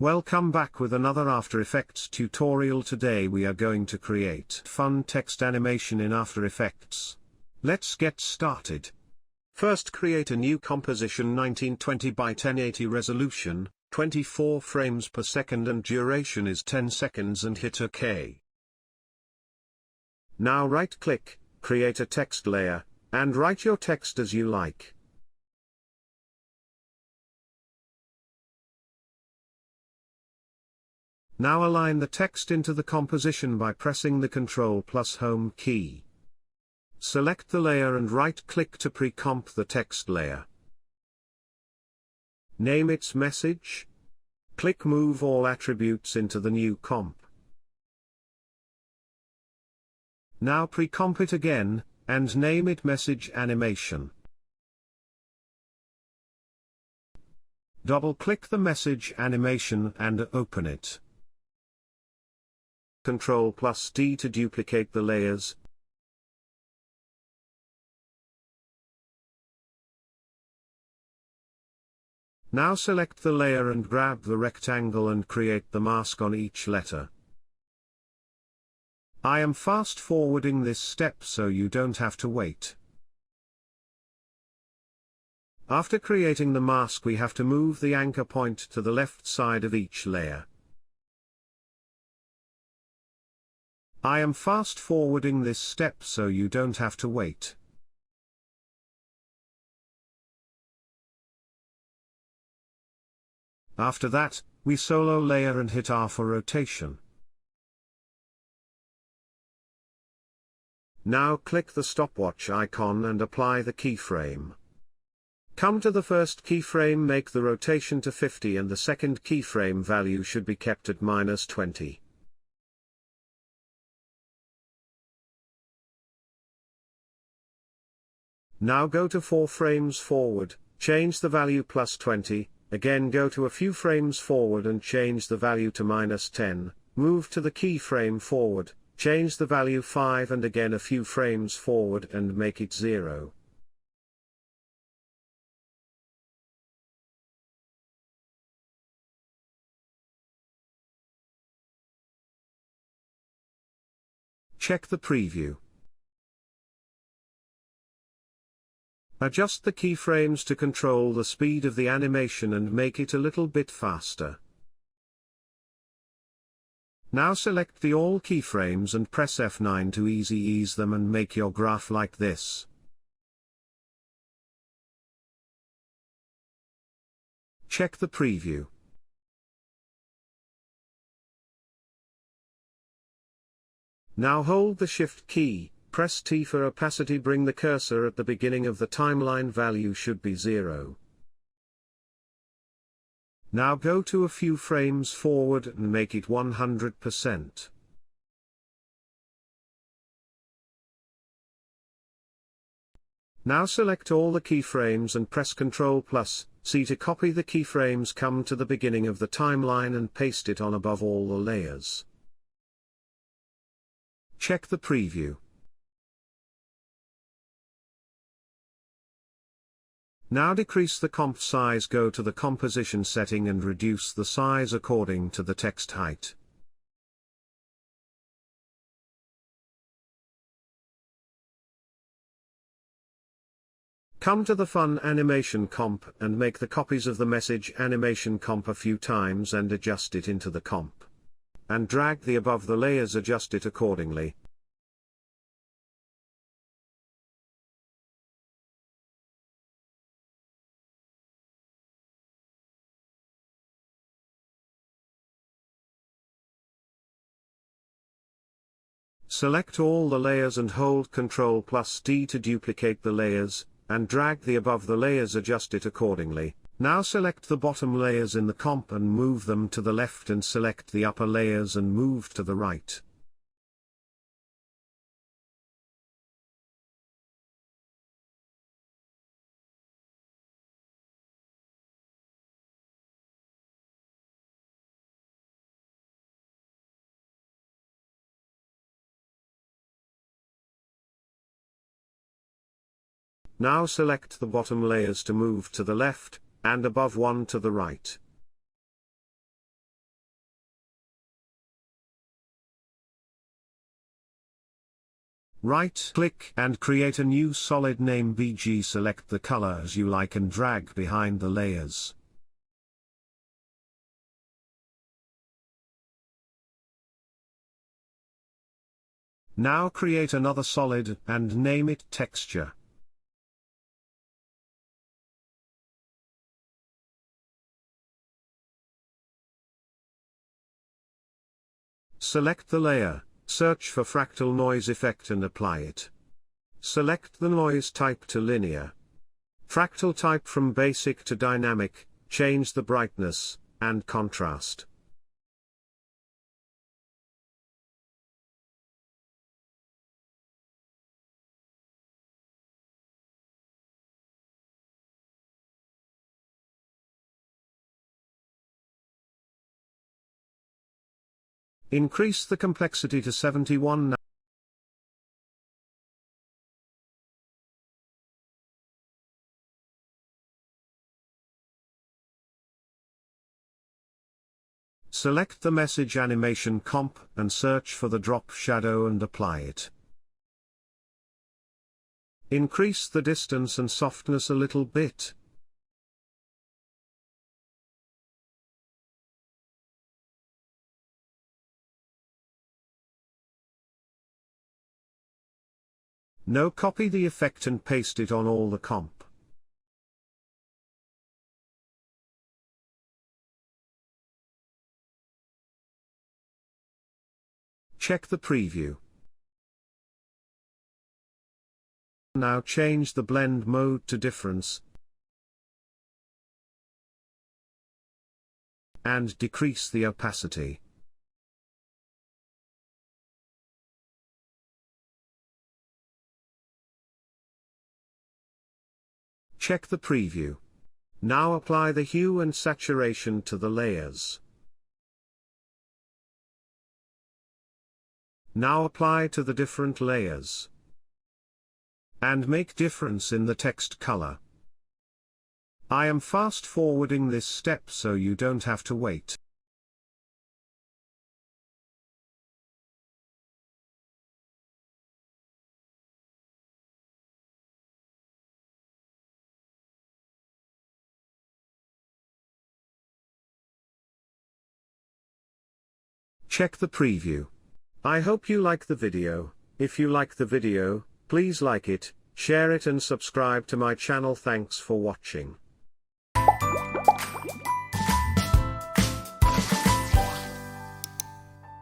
Welcome back with another After Effects tutorial. Today we are going to create fun text animation in After Effects. Let's get started. First, create a new composition 1920 by 1080 resolution, 24 frames per second and duration is 10 seconds and hit OK. Now right-click, create a text layer, and write your text as you like. Now align the text into the composition by pressing the Ctrl+Home key. Select the layer and right-click to pre-comp the text layer. Name its message. Click Move all attributes into the new comp. Now pre-comp it again, and name it Message Animation. Double-click the message animation and open it. Ctrl+D to duplicate the layers. Now select the layer and grab the rectangle and create the mask on each letter. I am fast forwarding this step so you don't have to wait. After creating the mask, we have to move the anchor point to the left side of each layer. I am fast forwarding this step so you don't have to wait. After that, we solo layer and hit R for rotation. Now click the stopwatch icon and apply the keyframe. Come to the first keyframe, make the rotation to 50 and the second keyframe value should be kept at -20. Now go to 4 frames forward, change the value +20, again go to a few frames forward and change the value to -10, move to the keyframe forward, change the value 5 and again a few frames forward and make it 0. Check the preview. Adjust the keyframes to control the speed of the animation and make it a little bit faster. Now select the all keyframes and press F9 to ease them and make your graph like this. Check the preview. Now hold the Shift key. Press T for opacity, bring the cursor at the beginning of the timeline, value should be 0. Now go to a few frames forward and make it 100%. Now select all the keyframes and press Ctrl+C to copy the keyframes, come to the beginning of the timeline and paste it on above all the layers. Check the preview. Now decrease the comp size, go to the composition setting and reduce the size according to the text height. Come to the Fun Animation comp and make the copies of the Message Animation comp a few times and adjust it into the comp. And drag the above the layers, adjust it accordingly. Select all the layers and hold Ctrl+D to duplicate the layers, and drag the above the layers, adjust it accordingly. Now select the bottom layers in the comp and move them to the left and select the upper layers and move to the right. Now select the bottom layers to move to the left, and above one to the right. Right-click and create a new solid name BG. Select the colors you like and drag behind the layers. Now create another solid and name it texture. Select the layer, search for fractal noise effect and apply it. Select the noise type to linear. Fractal type from basic to dynamic, change the brightness and contrast. Increase the complexity to 71. Select the message animation comp and search for the drop shadow and apply it. Increase the distance and softness a little bit. Now copy the effect and paste it on all the comp. Check the preview. Now change the blend mode to difference and decrease the opacity. Check the preview. Now apply the hue and saturation to the layers. Now apply to the different layers. And make difference in the text color. I am fast forwarding this step so you don't have to wait. Check the preview. I hope you like the video. If you like the video, please like it, share it and subscribe to my channel. Thanks for watching.